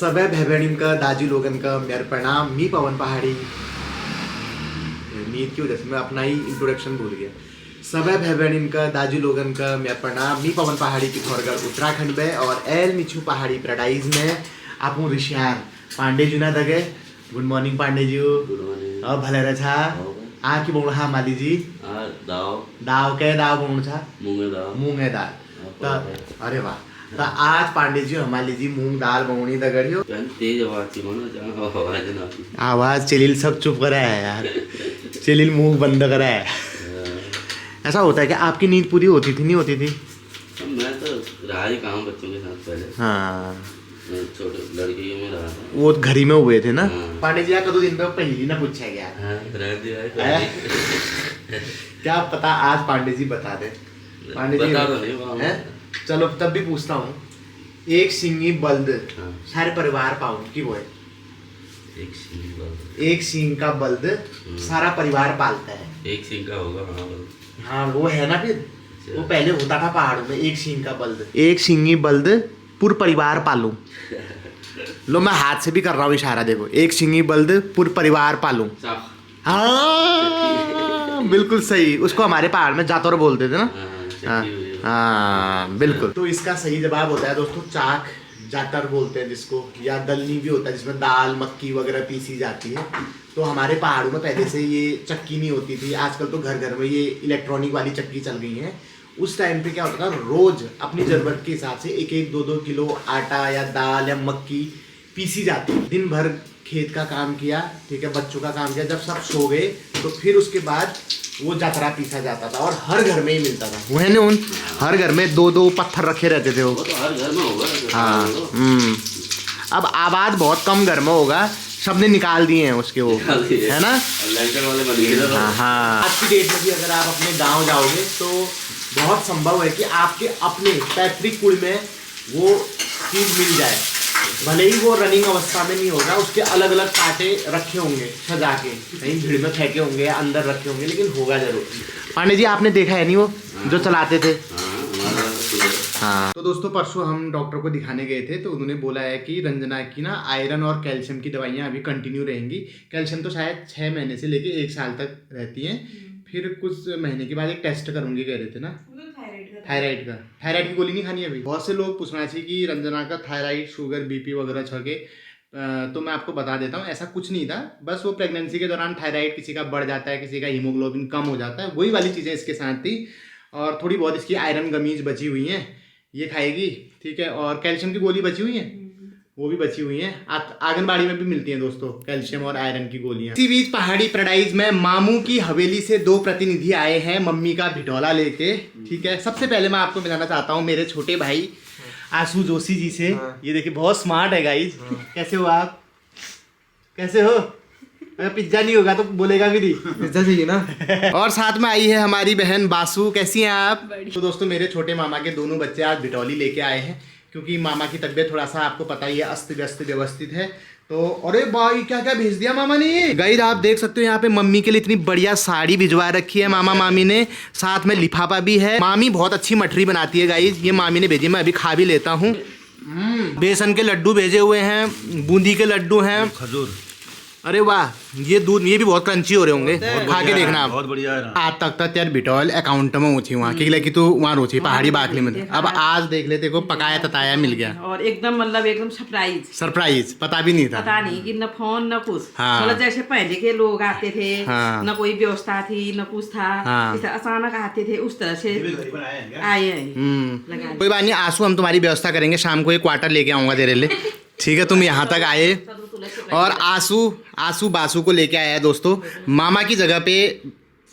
सगळ्या भाई-बहणींका दाजी लोगोंका मेरा प्रणाम। मी पवन पहाड़ी नींद की वजह से मैं अपना ही इंट्रोडक्शन भूल गया। सभी भाई-बहणींका दाजी लोगोंका मेरा प्रणाम। मी पवन पहाड़ी पिथौरगढ़ उत्तराखंड में और एल मिछु पहाड़ी पैराडाइज में आप ऋषियार पांडे जी ना दगे। Good morning Pandey ji. Good morning. अब भले रहा आ की बोल हाँ माली जी दाव दाव के दाव बोल छा मूंगे दाल अरे वाह। तो आज पांडे जी हमारी जी मूंग दाल बगोनी दगड़ियो। तेज आवाज आवाज चलिल सब चुप करा है यार। चलिल मुंह बंद करा है। ऐसा होता है कि आपकी नींद पूरी होती थी नहीं होती थी? मैं तो रहा ही काम बच्चों के साथ पहले। हाँ छोटे लड़कियों में रहा था। वो घर ही में हुए थे ना। हाँ। पांडे जी का 2 दिन पे पहली ना पूछा गया। क्या पता आज पांडे जी बता दे। पांडे जी बता तो नहीं है? चलो तब भी पूछता हूँ। एक सिंगी बल्द सारे परिवार पाउंड की वो है। एक सिंग का बल्द सारा परिवार पालता है। एक सिंह का होगा। हाँ वो है ना। फिर वो पहले होता था पहाड़ों में एक सिंग का बल्द। एक सिंगी बल्द पूरा परिवार पालूं। लो मैं हाथ से भी कर रहा हूँ इशारा देखो। एक सिंगी बल्द पूरा परिवार पालूं। हाँ बिल्कुल सही। उसको हमारे पहाड़ में जातौर बोलते थे ना। हाँ बिल्कुल। तो इसका सही जवाब होता है दोस्तों चाक जातर बोलते हैं जिसको, या दलनी भी होता है जिसमें दाल मक्की वगैरह पीसी जाती है। तो हमारे पहाड़ों में पहले से ये चक्की नहीं होती थी। आजकल तो घर घर में ये इलेक्ट्रॉनिक वाली चक्की चल गई है। उस टाइम पे क्या होता था, रोज अपनी ज़रूरत के हिसाब से 1-1 2-2 किलो आटा या दाल या मक्की पीसी जाती है। दिन भर खेत का काम किया, ठीक है, बच्चों का काम किया, जब सब सो गए तो फिर उसके बाद वो जातरा पीसा जाता था और हर घर में ही मिलता था। वो है ना, उन हर घर में 2-2 पत्थर रखे रहते थे वो। तो हर घर में होगा। हाँ अब आबाद बहुत कम घर में होगा, सबने निकाल दिए हैं उसके वो, है ना। वाले बन गए। हाँ आज की डेट में भी अगर आप अपने गांव जाओगे तो बहुत संभव है कि आपके अपने पैतृक कुल में वो चीज़ मिल जाए। भले ही वो रनिंग अवस्था में नहीं होगा, उसके अलग अलग कांटे रखे होंगे सजा के, कहीं भीड़ में फेंके होंगे या अंदर रखे होंगे, लेकिन होगा जरूर। पांडे जी आपने देखा है नहीं वो जो चलाते थे? हाँ तो दोस्तों परसों हम डॉक्टर को दिखाने गए थे तो उन्होंने बोला है कि रंजना की ना आयरन और कैल्शियम की दवाइयाँ अभी कंटिन्यू रहेंगी। कैल्शियम तो शायद 6 महीने से लेके 1 साल तक रहती हैं। फिर कुछ महीने के बाद एक टेस्ट करूंगी कह रहे थे ना, थायराइड की गोली नहीं खानी अभी। बहुत से लोग पूछना चाहिए कि रंजना का थायराइड शुगर बीपी वगैरह छके, तो मैं आपको बता देता हूँ ऐसा कुछ नहीं था। बस वो प्रेगनेंसी के दौरान थायराइड किसी का बढ़ जाता है, किसी का हीमोग्लोबिन कम हो जाता है, वही वाली चीज़ें इसके साथ थी। और थोड़ी बहुत इसकी आयरन गमीज बची हुई हैं, ये खाएगी, ठीक है। और कैल्शियम की गोली बची हुई है, वो भी बची हुई हैं। आंगनबाड़ी में भी मिलती हैं दोस्तों कैल्शियम और आयरन की गोलियां। इसी बीच पहाड़ी पैराडाइज में मामू की हवेली से 2 प्रतिनिधि आए हैं मम्मी का भिटोला लेके, ठीक है। सबसे पहले मैं आपको मिलाना चाहता हूँ मेरे छोटे भाई आशु जोशी जी से। ये देखिए बहुत स्मार्ट है गाइज। कैसे हो आप? कैसे हो? पिज्जा नहीं होगा तो बोलेगा भी नहीं, पिज्जा चाहिए ना। और साथ में आई है हमारी बहन बासु। कैसी हैं आप? तो दोस्तों मेरे छोटे मामा के दोनों बच्चे आज भिटौली लेके आए हैं क्योंकि मामा की तबीयत थोड़ा सा आपको पता ही है अस्त व्यस्त व्यवस्थित है। तो अरे भाई क्या क्या भेज दिया मामा ने। गाइस आप देख सकते हो यहाँ पे मम्मी के लिए इतनी बढ़िया साड़ी भिजवा रखी है मामा मामी ने, साथ में लिफाफा भी है। मामी बहुत अच्छी मठरी बनाती है गाइस, ये मामी ने भेजी, मैं अभी खा भी लेता हूँ। बेसन के लड्डू भेजे हुए हैं, बूंदी के लड्डू हैं, खजूर। अरे वाह ये दूध, ये भी बहुत क्रंची हो रहे होंगे, खा के देखना आप। बहुत बढ़िया है। आज तक तो तेरे बिटौल अकाउंट में ऊँची वहाँ की तू वहाँ रोची पहाड़ी बाकली में। अब आज देख लेते को पकाया तताया मिल गया और एकदम मतलब एकदम सरप्राइज पता भी नहीं था। पता नहीं कि न फोन न कुछ। हाँ। मतलब जैसे पहले के लोग आते थे, हाँ। न कोई व्यवस्था थी न कुछ था। हाँ। अचानक आते थे उस तरह से आए हैं। कोई बात नहीं आंसू, हम तुम्हारी व्यवस्था करेंगे, शाम को 1 क्वार्टर लेके आऊंगा तेरे लिए, ठीक है। तुम यहाँ तक आए और आंसू बासु को लेके आया है दोस्तों। मामा की जगह पे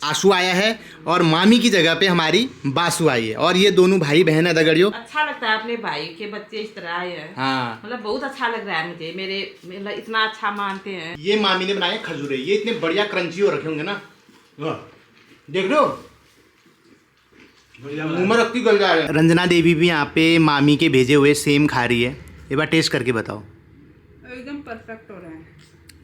आंसू आया है और मामी की जगह पे हमारी बासु आई है। और ये दोनों भाई बहन है दगड़ियों। अच्छा लगता है अपने भाई के बच्चे इस तरह आए हैं। हाँ मतलब बहुत अच्छा लग रहा है मुझे, मेरे मतलब इतना अच्छा मानते हैं। ये मामी ने बनाए खजूरे, ये इतने बढ़िया क्रंची हो रखे होंगे ना, देख लो मुंह में रखती गल जा रहे हैं। रंजना देवी भी यहाँ पे मामी के भेजे हुए सेम खा रही है। एक बार टेस्ट करके बताओ। एकदम परफेक्ट हो रहा है।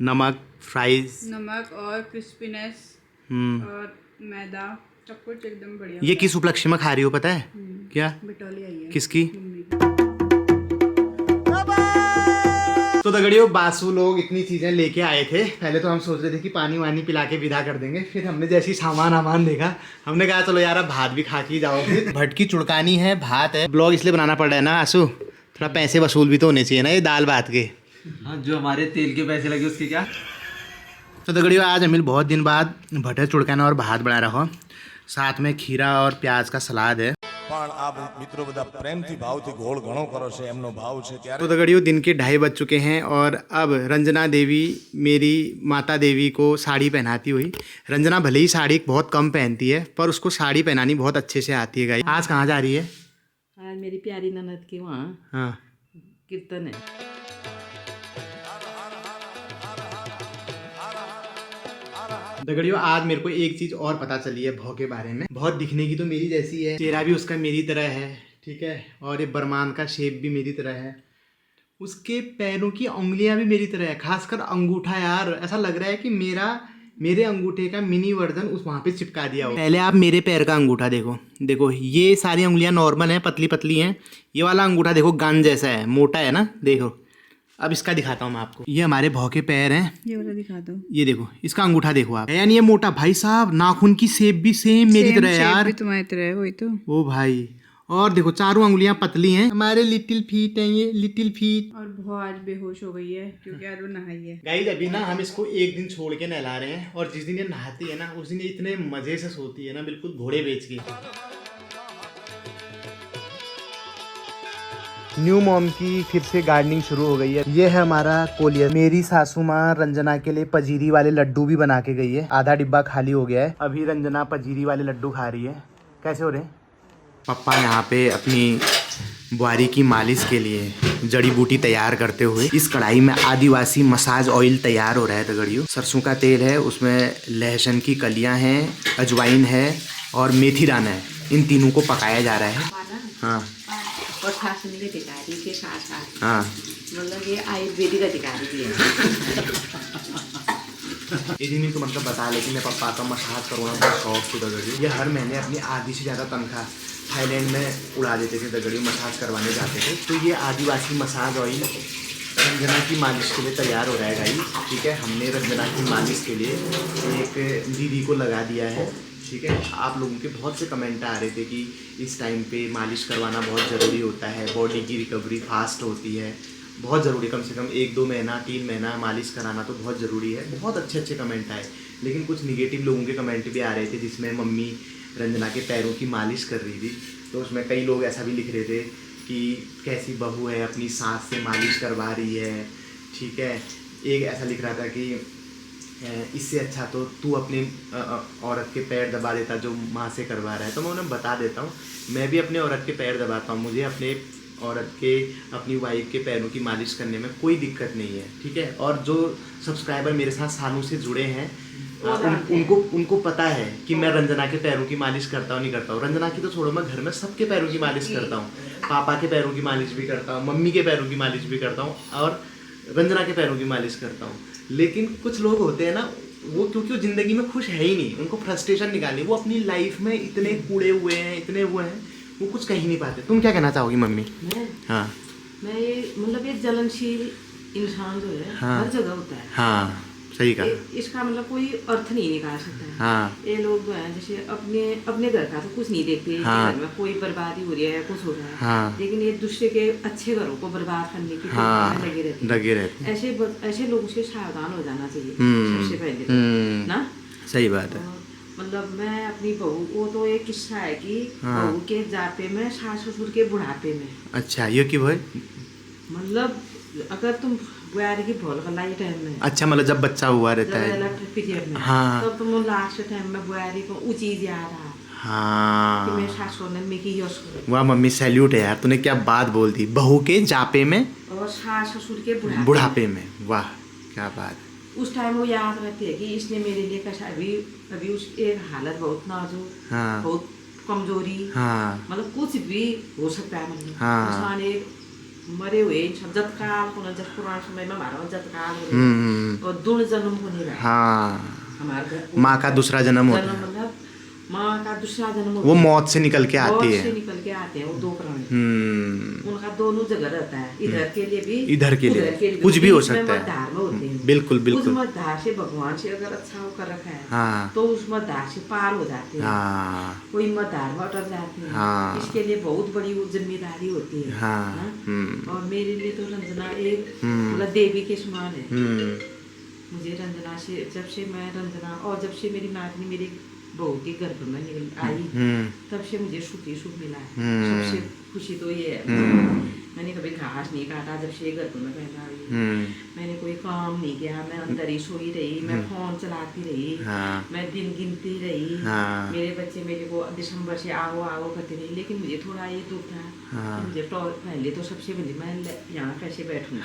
नमक, फ्राइज, नमक और क्रिस्पीनेस और मैदा सब कुछ एकदम बढ़िया। ये किस उपलक्ष्य में खा रही हो पता है क्या? बिटौली आई है किसकी? मम्मी। दगड़ियों बासु लोग इतनी चीजें लेके आए थे। पहले तो हम सोच रहे थे कि पानी वानी पिला के विदा कर देंगे, फिर हमने जैसी सामान देखा हमने कहा चलो यार अब भात भी खा के जाओ। भटकी चुड़कानी है, भात है। ब्लॉग इसलिए बनाना पड़ रहा है ना आंसू, थोड़ा पैसे वसूल भी तो होने चाहिए ना ये दाल भात के। हाँ, जो हमारे तेल के पैसे लगे उसके क्या। तो दगड़ियों आज अमिल बहुत दिन बाद भटर चुड़काना और भात बना रहा हूँ, साथ में खीरा और प्याज का सलाद है। પણ આ મિત્રો બધા પ્રેમથી ભાવથી ઘોળ ઘણો કરો છે એમનો ભાવ છે ત્યારે। तो दगड़ियों दिन के 2:30 बज चुके हैं और अब रंजना देवी मेरी माता देवी को साड़ी पहनाती हुई। रंजना भले ही साड़ी बहुत कम पहनती है पर उसको साड़ी पहनानी बहुत अच्छे से आती है। गाइस आज कहाँ जा रही है? आज मेरी प्यारी ननद के वहाँ हाँ कीर्तन है। दगड़ियों आज मेरे को एक चीज और पता चली है भौ के बारे में। बहुत दिखने की तो मेरी जैसी है, चेहरा भी उसका मेरी तरह है, ठीक है, और ये बरमान का शेप भी मेरी तरह है, उसके पैरों की उंगलियां भी मेरी तरह है, खासकर अंगूठा। यार ऐसा लग रहा है कि मेरे अंगूठे का मिनी वर्जन उस वहाँ पे चिपका दिया हो। पहले आप मेरे पैर का अंगूठा देखो, देखो ये सारी उंगलियां नॉर्मल हैं, पतली पतली हैं। ये वाला अंगूठा देखो गान जैसा है, मोटा है ना, देखो। अब इसका दिखाता हूँ मैं आपको। ये हमारे भौ के पैर हैं, ये वाला दिखा दो। ये देखो इसका अंगूठा देखो आप, यानी ये मोटा। भाई साहब नाखून की शेप भी सेम मेरी तरह है यार। तुम्हारी तरह है वही तो। ओ भाई, और देखो चारों अंगुलियां पतली हैं। हमारे लिटिल फीट हैं ये, लिटिल फीट। और वो आज बेहोश हो गई है क्योंकि आज वो नहाई है। गाइस अभी ना हम इसको एक दिन छोड़ के नहला रहे हैं, और जिस दिन ये नहाती है ना उस दिन ये इतने मजे से सोती है ना, बिल्कुल घोड़े बेच के। न्यू मॉम की फिर से गार्डनिंग शुरू हो गई है। ये है हमारा कोलियर। मेरी सासू माँ रंजना के लिए पजीरी वाले लड्डू भी बना के गई है, आधा डिब्बा खाली हो गया है। अभी रंजना पजीरी वाले लड्डू खा रही है। कैसे हो रहे हैं? पापा यहाँ पे अपनी बुआरी की मालिश के लिए जड़ी बूटी तैयार करते हुए इस कढ़ाई में आदिवासी मसाज ऑयल तैयार हो रहा है। दगड़ियों सरसों का तेल है, उसमें लहसुन की कलियाँ हैं, अजवाइन है और मेथी दाना है। इन तीनों को पकाया जा रहा है। हाँ और खासने के अधिकारी के साथ हाँ, मतलब ये आयुर्वेदिक अधिकारी भी है। इसी में तो मतलब बता ले कि मैं पापा का मसाज करवाना बहुत शौक थी दगड़ियों। ये हर महीने अपनी आधी से ज़्यादा तनख्वाह थाईलैंड में उड़ा देते थे दगड़ियों, मसाज करवाने जाते थे। तो ये आदिवासी मसाज ऑयल रंजना की मालिश के लिए तैयार हो रहा है गाइस, ठीक है। हमने रंजना की मालिश के लिए एक दीदी को लगा दिया है, ठीक है। आप लोगों के बहुत से कमेंट आ रहे थे कि इस टाइम पे मालिश करवाना बहुत ज़रूरी होता है, बॉडी की रिकवरी फास्ट होती है, बहुत ज़रूरी, कम से कम 1-2 महीना 3 महीना मालिश कराना तो बहुत ज़रूरी है। बहुत अच्छे कमेंट आए, लेकिन कुछ निगेटिव लोगों के कमेंट भी आ रहे थे, जिसमें मम्मी रंजना के पैरों की मालिश कर रही थी। तो उसमें कई लोग ऐसा भी लिख रहे थे कि कैसी बहू है अपनी सास से मालिश करवा रही है, ठीक है। एक ऐसा लिख रहा था कि इससे अच्छा तो तू अपनी औरत के पैर दबा देता जो माँ से करवा रहा है। तो मैं उन्हें बता देता हूँ, मैं भी अपने औरत के पैर दबाता हूँ, मुझे अपने औरत के अपनी वाइफ के पैरों की मालिश करने में कोई दिक्कत नहीं है, ठीक है। और जो सब्सक्राइबर मेरे साथ सालों से जुड़े हैं उनको पता है कि मैं रंजना के पैरों की मालिश करता हूँ नहीं करता हूँ। रंजना की तो छोड़ो, मैं घर में सबके पैरों की मालिश करता हूँ, पापा के पैरों की मालिश भी करता हूँ, मम्मी के पैरों की मालिश भी करता हूँ और रंजना के पैरों की मालिश करता हूँ। लेकिन कुछ लोग होते हैं ना, वो क्योंकि वो ज़िंदगी में खुश है ही नहीं, उनको फ्रस्ट्रेशन निकालनी, वो अपनी लाइफ में इतने कूड़े हुए हैं, इतने हुए हैं, वो कुछ कह ही नहीं पाते। तुम क्या कहना चाहोगी मम्मी? हाँ मैं ये मतलब ये जलनशील इंसान जो है हर जगह होता है। हाँ सही कहा। इसका मतलब कोई अर्थ नहीं निकाल सकता है। हाँ ये लोग जो है जैसे अपने घर का तो कुछ नहीं देखते, हाँ। घर में कोई बर्बादी हो रही है, कुछ हो रहा है, हाँ। लेकिन ये दूसरे के अच्छे घरों को बर्बाद करने की हाँ लगे रहते हैं। ऐसे लोगों से सावधान हो जाना चाहिए सबसे पहले तो, ना। सही बात है। मतलब मैं अपनी बहू, वो तो एक किस्सा है कि बहू के जापे में, सास ससुर के बुढ़ापे में। अच्छा ये क्यों भाई? मतलब अगर तुम बुआरी की भोल का लाइट टाइम में, अच्छा मतलब जब बच्चा हुआ रहता है, पीरियड में, हाँ। तब तुम लास्ट टाइम में बुआरी को ऊँची याद आ हाँ। कि मेरे सासू ने मेरी यश करो। वाह मम्मी सैल्यूट है यार, तूने क्या बात बोल दी, बहू के जापे में और सास ससुर के बुढ़ापे में। वाह क्या बात। उस टाइम वो याद रहती है कि इसने मेरे लिए कैसा, अभी उस एक हालत बहुत नाजुक, हाँ। बहुत कमजोरी, हाँ। मतलब कुछ भी हो सकता है। मतलब हाँ। इंसान एक मरे हुए जतकाल को, जब पुराने समय में हमारा जतकाल हो और दुण जन्म होने लगा। हाँ हमारे माँ का दूसरा जन्म होता है। मतलब माँ का दूसरा जन्म वो मौत से निकल के आती से है। निकल के आते हैं वो दो प्राणी। हम्म, उनका दोनों जगह रहता है, इधर के लिए भी इधर के लिए उधर के लिए कुछ भी हो बीच में सकता है। मझधार में होते हैं। बिल्कुल, बिल्कुल। उस मझधार से भगवान से अगर अच्छा होकर रखा है हाँ। तो उस मझधार से पार हो जाते हैं। हाँ कोई मझधार में अटक जाते हैं। हाँ। इसके लिए बहुत बड़ी वो जिम्मेदारी होती है। हाँ, हाँ? हम्म। और मेरे लिए तो रंजना एक मतलब देवी के समान है। मुझे रंजना से जब से मैं रंजना और जब से मेरी नातनी मेरी बहू के गर्भ में निकल आई तब से मुझे सुख ही सुख मिला है। सबसे खुशी तो ये है मैंने कभी घास नहीं काटा जब से गर्भ में पैदा हुई। मैंने कोई काम नहीं किया, मैं अंदर ही सोई रही, मैं फोन चलाती रही, मैं दिन गिनती रही। मेरे बच्चे मेरे को दिसंबर से आओ आओ करते रहे, लेकिन मुझे थोड़ा ये दुख था कि मुझे पहले तो सबसे पहले मैं यहाँ कैसे बैठूँ।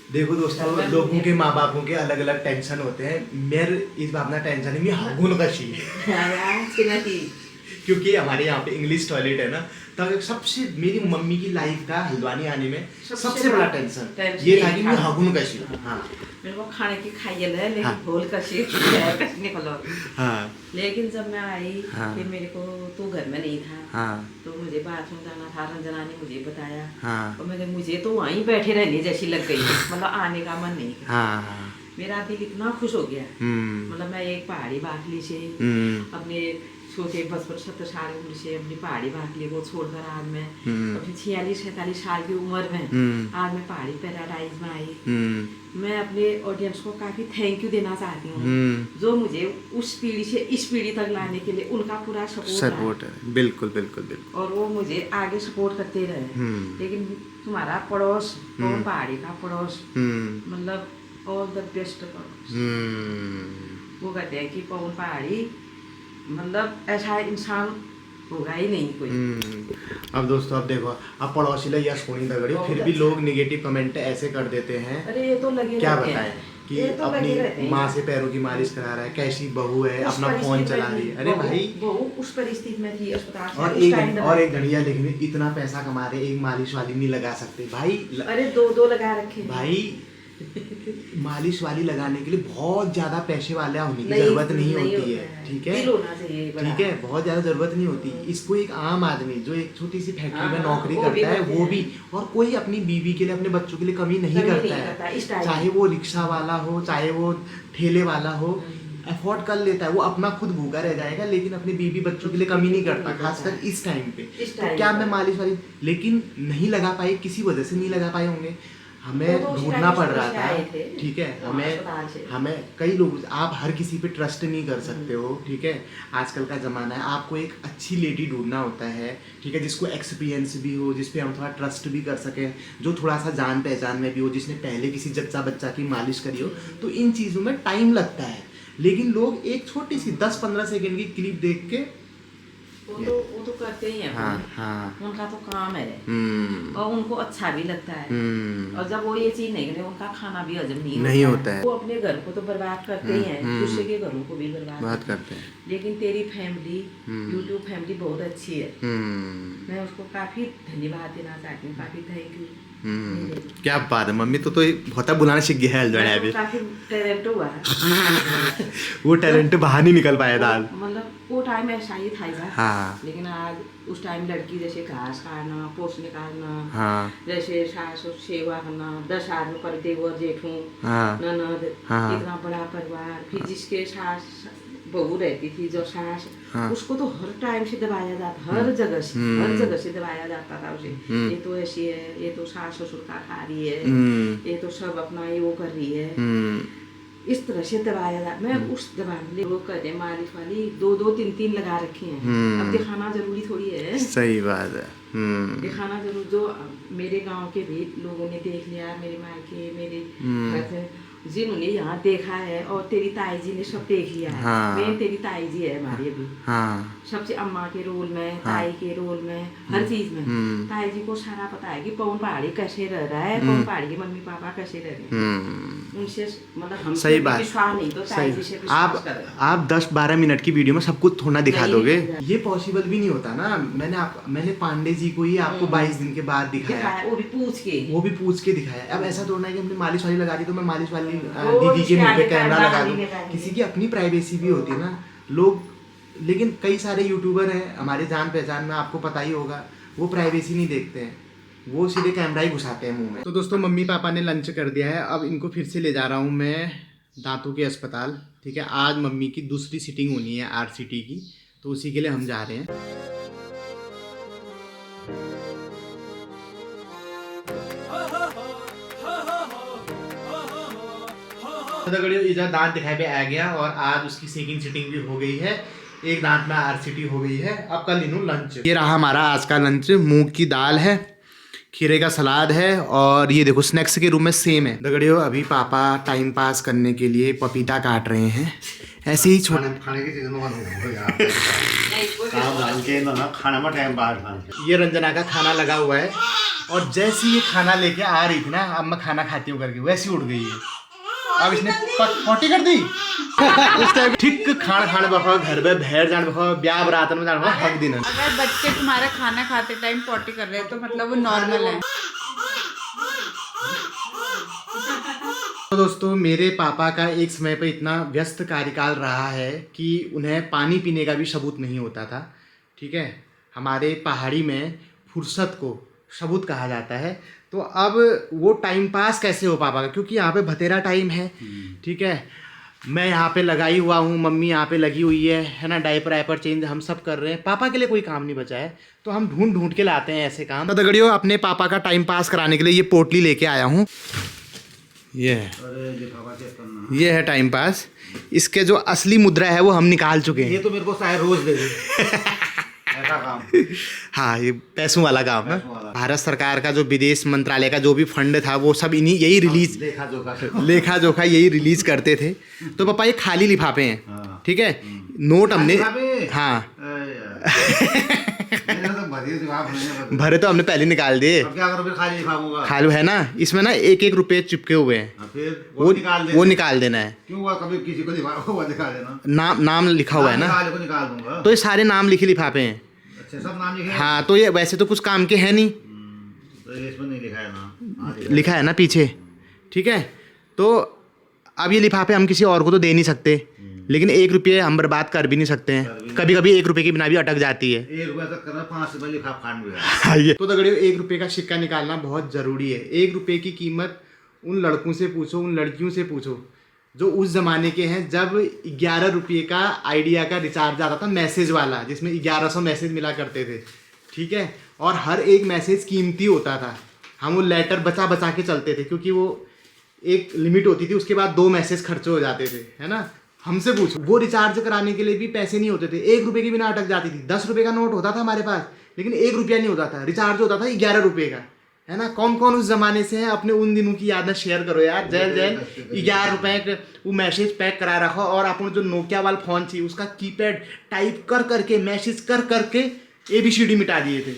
देखो दोस्तों, लोगों के माँ बापों के अलग अलग टेंशन होते हैं। मेरे इस बात ना टेंशन है, मैं हगुन कशी क्योंकि हमारे यहाँ पे इंग्लिश टॉयलेट है ना, तब सबसे मेरी मम्मी की लाइफ का हल्द्वानी आने में सबसे बड़ा टेंशन ये था कि मैं हगुन कशी। हाँ, मेरे को खाने की खाइए है, लेकिन हाँ। भूल कशी निकलो। हाँ, लेकिन जब मैं आई हाँ। फिर मेरे को तो घर में नहीं था। हाँ, तो मुझे बाथरूम जाना था, रंजना ने मुझे बताया। हाँ, और मुझे तो वहीं बैठे रहने जैसी लग गई, मतलब आने का मन नहीं किया। हाँ, मेरा दिल इतना खुश हो गया। मतलब मैं एक पहाड़ी बाटली से अपने छोटे 70 साल उम्र से अपनी पहाड़ी बाटली को छोड़कर आज मैं अपनी 46-47 साल की उम्र में आज मैं पहाड़ी पैराडाइज में आई। मैं अपने ऑडियंस को काफी थैंक यू देना चाहती हूँ जो मुझे उस पीढ़ी से इस पीढ़ी तक लाने के लिए उनका पूरा सपोर्ट है। बिल्कुल बिल्कुल बिल्कुल। और वो मुझे आगे सपोर्ट करते रहे। लेकिन तुम्हारा पड़ोस और पहाड़ी का पड़ोस मतलब ऑल द बेस्ट पड़ोस। वो कहते हैं कि पवन पहाड़ी मतलब ऐसा इंसान होगा ही नहीं कोई। अब दोस्तों, अब देखो, अब पड़ोसी ला यश होनी दगड़ी फिर भी लोग नेगेटिव कमेंट ऐसे कर देते हैं। अरे ये तो लगे क्या रहते हैं। बताएं कि ये तो लगे रहते अपनी हैं। माँ से पैरों की मालिश करा रहा है, कैसी बहू है, उस अपना फोन परिस्थिति चला में रही है। थी। अरे भाई, बहू उस परिस्थिति में थी अस्पताल से और उस टाइम और एक घड़िया लेकिन इतना पैसा कमा रहे, एक मालिश वाली नहीं लगा सकते भाई। अरे दो लगा रखे हैं। भाई मालिश वाली लगाने के लिए बहुत ज्यादा पैसे वाले होने की नहीं, जरूरत नहीं नहीं होती होता है। है। ठीक है, दिल होना चाहिए बड़ा। ठीक है, बहुत ज्यादा जरूरत नहीं होती। इसको एक आम आदमी जो एक छोटी सी फैक्ट्री में हाँ, नौकरी वो भी करता है, करते वो हैं। भी, और कोई अपनी बीवी के लिए, अपने बच्चों के लिए कमी नहीं कमी करता नहीं करता, इस है। टाइम चाहे वो रिक्शा वाला हो, चाहे वो ठेले वाला हो, अफोर्ड कर लेता है। वो अपना खुद भूखा रह जाएगा लेकिन अपने बीवी बच्चों के लिए कमी नहीं करता, खासकर इस टाइम पे। इस तो टाइम क्या पे। मैं मालिश वाली, लेकिन नहीं लगा पाए, किसी वजह से नहीं लगा पाए होंगे, हमें वो तो उस ढूंढना टाइम पड़ से रहा आए था। थे। ठीक है, हाँ, अस्पताल से। हमें कई लोग, आप हर किसी पे ट्रस्ट नहीं कर सकते हो। ठीक है, आजकल का ज़माना है, आपको एक अच्छी लेडी ढूंढना होता है। ठीक है, जिसको एक्सपीरियंस भी हो, जिस पे हम थोड़ा ट्रस्ट भी कर सकें, जो थोड़ा सा जान पहचान में भी हो, जिसने पहले किसी जच्चा बच्चा की मालिश करी हो। तो इन चीज़ों में टाइम लगता है, लेकिन लोग एक छोटी सी 10-15 सेकेंड की क्लिप देख के वो तो करते ही हैं। हाँ, उनका तो काम है और उनको अच्छा भी लगता है। और जब वो ये चीज नहीं करे उनका खाना भी हजम नहीं होता है। वो अपने घर को तो बर्बाद करते ही हैं, दूसरे के घरों को भी बर्बाद बात करते हैं। लेकिन तेरी फैमिली यूट्यूब फैमिली बहुत अच्छी है। मैं उसको काफी धन्यवाद देना चाहती हूँ, काफी थैंक यू। क्या बात है, मम्मी तो बहुत बुलाना सीख गया है मैं अभी। तो काफी टैलेंट हुआ है। वो टैलेंट बाहर नहीं निकल पाया था। मतलब वो टाइम ऐसा ही था यार। हाँ, लेकिन आज उस टाइम लड़की जैसे घास काटना, पोष निकालना, हाँ, जैसे सास और सेवा करना, 10 आदमी पर देवर जेठू हाँ, ननद, हाँ। इतना बड़ा परिवार, फिर जिसके सास बहू रहती थी जो सास, हाँ। उसको तो हर टाइम से दबाया जाता, हर जगह से दबाया जाता था उसे। ये तो ऐसी है, ये तो सास ससुर का खा रही है, ये तो सब अपना ये वो कर रही है, इस तरह से दबाया जाता। मैं उस दबाने वो कहते हैं मालिश वाली 2-2-3-3 लगा रखे हैं। अब दिखाना जरूरी थोड़ी है, सही बात है। दिखाना जरूर। जो मेरे गांव के भी लोगों ने देख लिया, मेरे मायके, मेरे घर से जिन्होंने यहाँ देखा है, और तेरी ताई जी ने सब देख लिया है। हाँ। मेन तेरी ताई जी है हमारी अभी, हाँ, सबसे अम्मा के रोल में, ताई के रोल में, हर चीज में ताई जी को सारा पता है कि पवन पहाड़ी कैसे रह रहा है, पवन पहाड़ी के मम्मी पापा कैसे रह रहे हैं। उनसे मतलब हम सही बात। विश्वास नहीं तो ताई जी से विश्वास करें। आप 10-12 मिनट की वीडियो में सब कुछ थोड़ा दिखा नहीं दोगे, दिखा। ये पॉसिबल भी नहीं होता ना। मैंने पांडे जी को ही आपको 22 दिन के बाद दिखाया, वो भी पूछ के। वो भी पूछ के दिखाया। अब ऐसा थोड़ा है कि हमने मालिश वाली लगा दी तो मैं मालिश वाली वो दीदी के मुंह पे आगे कैमरा कैमरा लगा आगे दूं। लगा दी। किसी की अपनी प्राइवेसी भी होती है ना। लोग, लेकिन कई सारे यूट्यूबर हैं हमारे जान पहचान में, आपको पता ही होगा, वो प्राइवेसी नहीं देखते हैं, वो सीधे कैमरा ही घुसाते हैं मुंह में। तो दोस्तों मम्मी पापा ने लंच कर दिया है, अब इनको फिर से ले जा रहा हूँ मैं दांतों के अस्पताल। ठीक है, आज मम्मी की दूसरी सीटिंग होनी है RCT की, तो उसी के लिए हम जा रहे हैं। इधर दांत दिखाई पे आ गया और आज उसकी सेकंड सीटिंग भी हो गई है, एक दांत में RCT हो गई है। अब कल इनू लंच, ये रहा हमारा आज का लंच। मूंग की दाल है, खीरे का सलाद है और ये देखो स्नैक्स के रूम में सेम है। दगड़ियों अभी पापा टाइम पास करने के लिए पपीता काट रहे हैं, ऐसे ही छोटे खाने की चीज़ों में खाने में टाइम पास। ये रंजना का खाना लगा हुआ है और जैसे ये खाना लेके आ रही थी ना, अब मैं खाना खाती हूँ करके, वैसी उड़ गई है। अब इसने पोटी कर दी। उस टाइम ठीक खाना बखा घर में भैर जान बखा ब्याह बरात में जान बखा हक दिन। अगर बच्चे तुम्हारा खाना खाते टाइम पॉटी कर रहे हैं तो मतलब वो नॉर्मल है। तो दोस्तों मेरे पापा का एक समय पर इतना व्यस्त कार्यकाल रहा है कि उन्हें पानी पीने का भी सबूत नहीं होता था। ठीक है, हमारे पहाड़ी में फुर्सत को सबूत कहा जाता है। तो अब वो टाइम पास कैसे हो पापा का, क्योंकि यहाँ पे भतेरा टाइम है। ठीक है, मैं यहाँ पे लगाई हुआ हूँ, मम्मी यहाँ पे लगी हुई है ना, डायपर वाइपर चेंज हम सब कर रहे हैं। पापा के लिए कोई काम नहीं बचा है, तो हम ढूंढ ढूंढ के लाते हैं ऐसे काम। तो दगड़ियों अपने पापा का टाइम पास कराने के लिए ये पोटली लेके आया हूँ। ये है टाइम पास। इसके जो असली मुद्रा है वो हम निकाल चुके हैं। ये तो मेरे को शायद रोज दे दे ऐसा काम। हाँ, ये पैसों वाला काम है। भारत सरकार का जो विदेश मंत्रालय का जो भी फंड था वो सब इन्हीं यही रिलीज लेखा जोखा यही रिलीज करते थे। तो पापा ये खाली लिफाफे हैं। ठीक है, नोट हमने हाँ भरे तो हमने पहले निकाल दिए। क्या करो फिर खाली लिफाफों खाली है ना, इसमें ना 1-1 रुपए चिपके हुए हैं, फिर वो निकाल देना है। क्यों कभी किसी को दिखा देना, नाम लिखा हुआ है ना, निकाल दूंगा। तो ये सारे नाम लिखे लिफाफे हैं। अच्छा, सब नाम लिखे। हाँ, तो ये वैसे तो कुछ काम के हैं नहीं, तो इसमें नहीं लिखा है ना, लिखा है ना पीछे। ठीक है, तो अब ये लिफाफे हम किसी और को तो दे नहीं सकते, लेकिन 1 रुपये हम बर्बाद कर भी नहीं सकते हैं। कभी कभी 1 रुपये के बिना भी अटक जाती है। 1 रुपये तक करना, 5 रुपये लिफाफ काट भी। तो दगड़ियों 1 रुपये का सिक्का निकालना बहुत ज़रूरी है। 1 रुपये की कीमत उन लड़कों से पूछो, उन लड़कियों से पूछो जो उस ज़माने के हैं जब 11 रुपये का आइडिया का रिचार्ज आता था, मैसेज वाला, जिसमें 1100 मैसेज मिला करते थे। ठीक है, और हर एक मैसेज कीमती होता था। हम वो लेटर बचा बचा के चलते थे, क्योंकि वो एक लिमिट होती थी, उसके बाद 2 मैसेज खर्चे हो जाते थे, है ना। हमसे पूछो, वो रिचार्ज कराने के लिए भी पैसे नहीं होते थे, 1 रुपये के बिना अटक जाती थी। 10 रुपये का नोट होता था हमारे पास, लेकिन 1 रुपया नहीं होता था। रिचार्ज होता था 11 रुपये का, है ना। कौन कौन उस जमाने से है, अपने उन दिनों की यादें शेयर करो यार। जैल 11 रुपये वो मैसेज पैक करा रखो, और अपन जो नोकिया वाला फ़ोन थी उसका कीपैड टाइप कर करके, मैसेज कर करके ABCD मिटा दिए थे।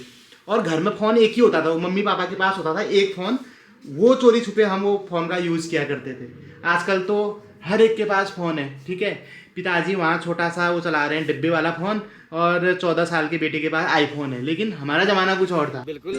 और घर में फ़ोन एक ही होता था, वो मम्मी पापा के पास होता था एक फ़ोन, वो चोरी छुपे हम वो फ़ोन का यूज़ किया करते थे। आजकल तो हर एक के पास फ़ोन है। ठीक है, पिताजी वहाँ छोटा सा वो चला रहे हैं डिब्बे वाला फ़ोन, और 14 साल के बेटे के पास iPhone है, लेकिन हमारा ज़माना कुछ और था। बिल्कुल।